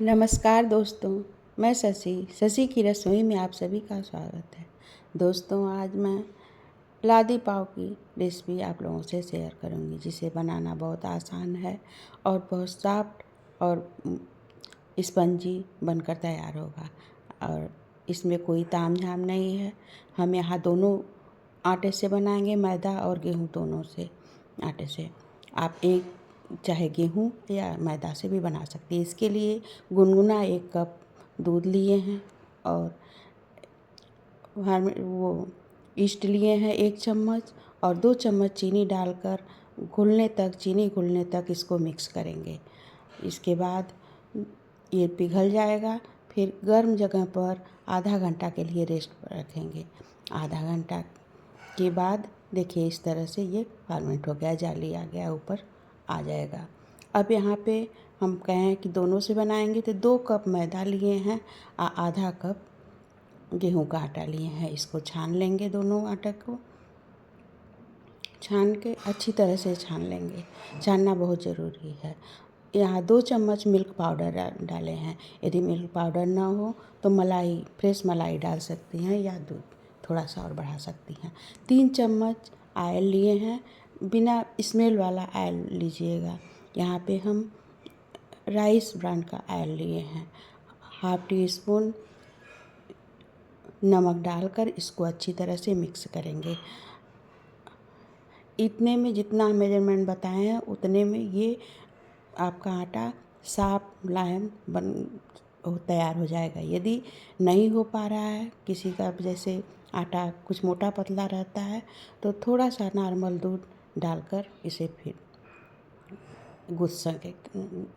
नमस्कार दोस्तों, मैं शशि की रसोई में आप सभी का स्वागत है। दोस्तों, आज मैं लादी पाव की रेसिपी आप लोगों से शेयर करूंगी, जिसे बनाना बहुत आसान है और बहुत सॉफ्ट और स्पंजी बनकर तैयार होगा। और इसमें कोई तामझाम नहीं है। हम यहाँ दोनों आटे से बनाएंगे, मैदा और गेहूँ दोनों से आटे से। आप एक चाहे गेहूँ या मैदा से भी बना सकती हैं। इसके लिए गुनगुना 1 कप दूध लिए हैं और वो ईस्ट लिए हैं 1 चम्मच और 2 चम्मच चीनी डालकर चीनी घुलने तक इसको मिक्स करेंगे। इसके बाद ये पिघल जाएगा। फिर गर्म जगह पर आधा घंटा के लिए रेस्ट पर रखेंगे। आधा घंटा के बाद देखिए इस तरह से ये फर्मेंट हो गया, जाली आ गया, ऊपर आ जाएगा। अब यहाँ पे हम कहें कि दोनों से बनाएंगे तो 2 कप मैदा लिए हैं, आधा कप गेहूं का आटा लिए हैं। इसको छान लेंगे, दोनों आटे को छान के अच्छी तरह से छान लेंगे। छानना बहुत ज़रूरी है। यहाँ 2 चम्मच मिल्क पाउडर डाले हैं। यदि मिल्क पाउडर ना हो तो फ्रेश मलाई डाल सकती हैं या दूध थोड़ा सा और बढ़ा सकती हैं। 3 चम्मच ऑयल लिए हैं, बिना स्मेल वाला ऑयल लीजिएगा। यहाँ पे हम राइस ब्रांड का ऑयल लिए हैं। हाफ टी स्पून नमक डालकर इसको अच्छी तरह से मिक्स करेंगे। इतने में जितना मेजरमेंट बताए हैं उतने में ये आपका आटा साफ मुलायम तैयार हो जाएगा। यदि नहीं हो पा रहा है, किसी का जैसे आटा कुछ मोटा पतला रहता है, तो थोड़ा सा नॉर्मल दूध डालकर इसे फिर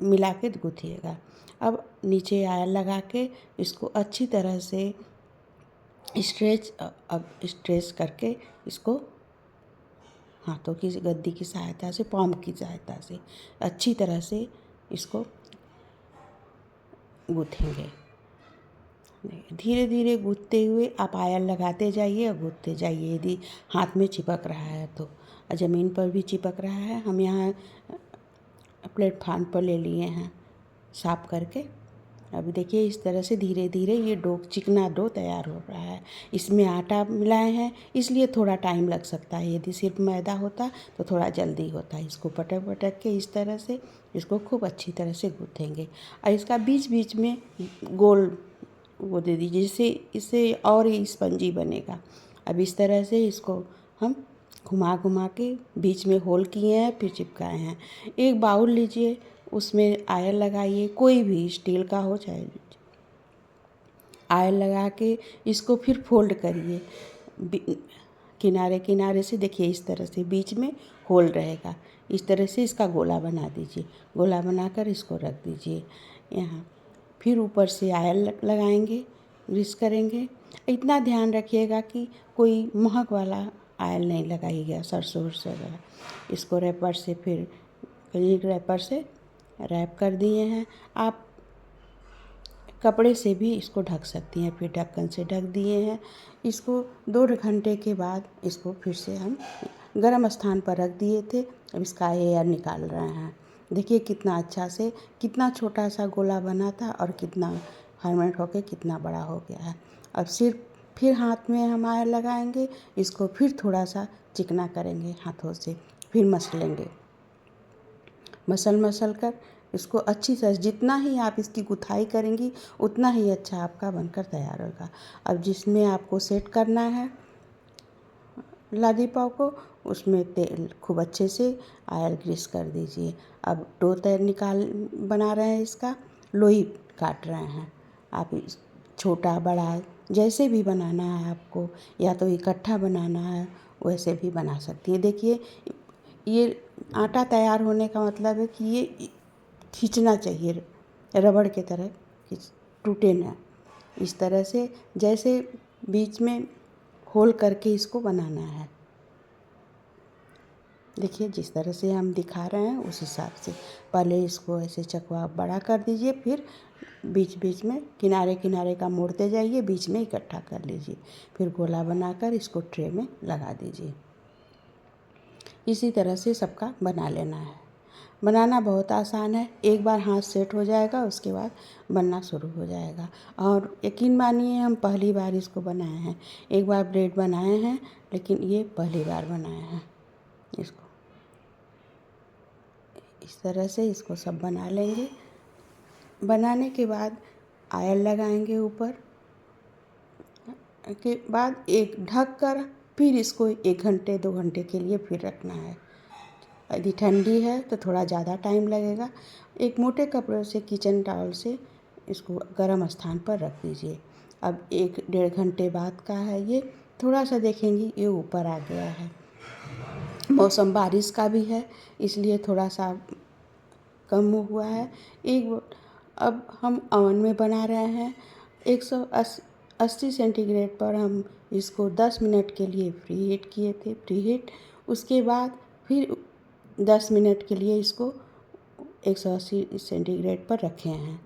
मिला के गूँथिएगा। अब नीचे आयल लगा के इसको अच्छी तरह से स्ट्रेच करके इसको हाथों की गद्दी की सहायता से, पाम की सहायता से अच्छी तरह से इसको गूँथेंगे। धीरे धीरे गूँथते हुए आप आयल लगाते जाइए और गूँथते जाइए। यदि हाथ में चिपक रहा है तो, ज़मीन पर भी चिपक रहा है, हम यहाँ प्लेटफार्म पर ले लिए हैं साफ करके। अब देखिए इस तरह से धीरे धीरे ये चिकना डो तैयार हो रहा है। इसमें आटा मिलाए हैं इसलिए थोड़ा टाइम लग सकता है। यदि सिर्फ मैदा होता तो थोड़ा जल्दी होता है। इसको पटक पटक के इस तरह से इसको खूब अच्छी तरह से गूँथेंगे और इसका बीच बीच में गोल वो दे दीजिए, जिससे इससे और ही स्पंजी बनेगा। अब इस तरह से इसको हम घुमा घुमा के बीच में होल किए हैं, फिर चिपकाए हैं। एक बाउल लीजिए, उसमें आयल लगाइए, कोई भी स्टील का हो चाहे, आयल लगा के इसको फिर फोल्ड करिए किनारे किनारे से। देखिए इस तरह से बीच में होल रहेगा। इस तरह से इसका गोला बना दीजिए। गोला बनाकर इसको रख दीजिए यहाँ। फिर ऊपर से आयल लगाएंगे, ग्रीस करेंगे। इतना ध्यान रखिएगा कि कोई महक वाला आयल नहीं लगाइएगा, सरसों वगैरह। इसको रैपर से फिर रैपर से रैप कर दिए हैं। आप कपड़े से भी इसको ढक सकती हैं, फिर ढक्कन से ढक दिए हैं। इसको 2 घंटे के बाद इसको फिर से हम गर्म स्थान पर रख दिए थे। अब इसका एयर निकाल रहे हैं। देखिए कितना अच्छा से, कितना छोटा सा गोला बना था और कितना फर्मेंट होकर कितना बड़ा हो गया है। अब फिर हाथ में हम आयल लगाएंगे, इसको फिर थोड़ा सा चिकना करेंगे हाथों से, फिर मसलेंगे। मसल कर इसको अच्छी तरह, जितना ही आप इसकी गुथाई करेंगी उतना ही अच्छा आपका बनकर तैयार होगा। अब जिसमें आपको सेट करना है लादी पाव को, उसमें तेल खूब अच्छे से आयल ग्रीस कर दीजिए। अब डो बना रहे हैं, इसका लोई काट रहे हैं। आप छोटा बड़ा जैसे भी बनाना है आपको, या तो इकट्ठा बनाना है वैसे भी बना सकती हैं। देखिए ये आटा तैयार होने का मतलब है कि ये खींचना चाहिए, रबड़ के तरह टूटे ना। इस तरह से जैसे बीच में होल करके इसको बनाना है। देखिए जिस तरह से हम दिखा रहे हैं उस हिसाब से पहले इसको ऐसे चकवा बड़ा कर दीजिए, फिर बीच बीच में किनारे किनारे का मोड़ते जाइए, बीच में इकट्ठा कर लीजिए, फिर गोला बनाकर इसको ट्रे में लगा दीजिए। इसी तरह से सबका बना लेना है। बनाना बहुत आसान है। एक बार हाथ सेट हो जाएगा उसके बाद बनना शुरू हो जाएगा। और यकीन मानिए हम पहली बार इसको बनाए हैं। एक बार ब्रेड बनाए हैं लेकिन ये पहली बार बनाए हैं इसको। इस तरह से इसको सब बना लेंगे। बनाने के बाद ऑयल लगाएंगे ऊपर के बाद एक ढक कर फिर इसको 1 घंटे 2 घंटे के लिए फिर रखना है। यदि ठंडी है तो थोड़ा ज़्यादा टाइम लगेगा। एक मोटे कपड़े से किचन टॉवल से इसको गर्म स्थान पर रख दीजिए। अब 1-1.5 घंटे बाद का है ये। थोड़ा सा देखेंगी ये ऊपर आ गया है। मौसम बारिश का भी है इसलिए थोड़ा सा कम हुआ है। अब हम ओवन में बना रहे हैं 180 सेंटीग्रेड पर हम इसको 10 मिनट के लिए प्री हीट किए थे। प्री हीट उसके बाद फिर 10 मिनट के लिए इसको 180 सेंटीग्रेड पर रखे हैं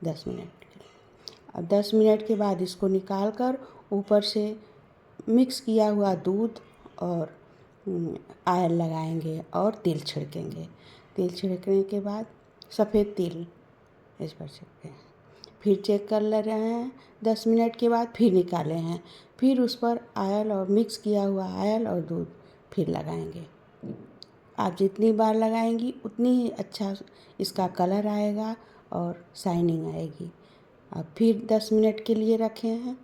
10 मिनट के लिए। अब 10 मिनट के बाद इसको निकाल कर ऊपर से मिक्स किया हुआ दूध और ऑयल लगाएंगे और तेल छिड़केंगे। तेल छिड़कने के बाद सफ़ेद तेल इस पर छिड़कें। फिर चेक कर ले रहे हैं 10 मिनट के बाद फिर निकाले हैं। फिर उस पर ऑयल और मिक्स किया हुआ ऑयल और दूध फिर लगाएंगे। आप जितनी बार लगाएंगी उतनी ही अच्छा इसका कलर आएगा और शाइनिंग आएगी। अब फिर 10 मिनट के लिए रखे हैं।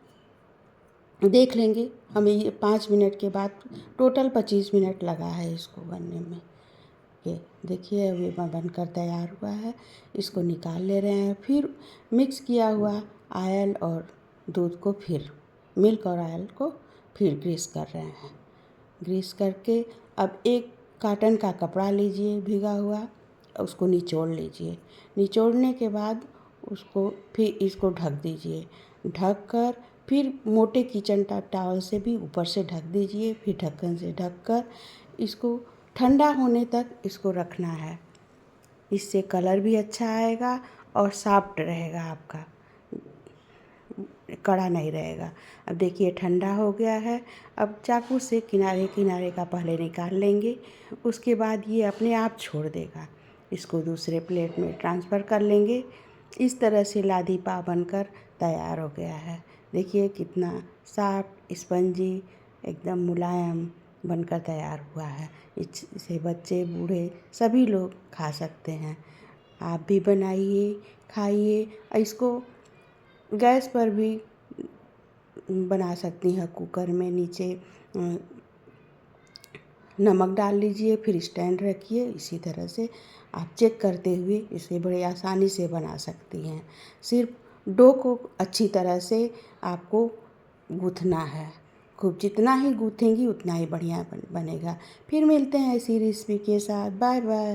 देख लेंगे हमें ये 5 मिनट के बाद टोटल 25 मिनट लगा है इसको बनने में। ये देखिए अब ये बनकर तैयार हुआ है। इसको निकाल ले रहे हैं। फिर मिक्स किया हुआ ऑयल और दूध को फिर मिल्क और ऑयल को फिर ग्रीस कर रहे हैं। ग्रीस करके अब एक कॉटन का कपड़ा लीजिए भीगा हुआ, उसको निचोड़ लीजिए। निचोड़ने के बाद उसको फिर इसको ढक दीजिए। ढक कर फिर मोटे किचन टॉवल से भी ऊपर से ढक दीजिए। फिर ढक्कन से ढक कर इसको ठंडा होने तक इसको रखना है। इससे कलर भी अच्छा आएगा और सॉफ्ट रहेगा, आपका कड़ा नहीं रहेगा। अब देखिए ठंडा हो गया है। अब चाकू से किनारे किनारे का पहले निकाल लेंगे, उसके बाद ये अपने आप छोड़ देगा। इसको दूसरे प्लेट में ट्रांसफ़र कर लेंगे। इस तरह से लादी पाव बनकर तैयार हो गया है। देखिए कितना सॉफ्ट स्पंजी एकदम मुलायम बनकर तैयार हुआ है। इसे बच्चे बूढ़े सभी लोग खा सकते हैं। आप भी बनाइए, खाइए। इसको गैस पर भी बना सकती हैं। कुकर में नीचे नमक डाल लीजिए, फिर स्टैंड रखिए। इसी तरह से आप चेक करते हुए इसे बड़े आसानी से बना सकती हैं। सिर्फ डो को अच्छी तरह से आपको गूँथना है। खूब जितना ही गूँथेंगी उतना ही बढ़िया बनेगा। फिर मिलते हैं ऐसी रेसिपी के साथ। Bye bye.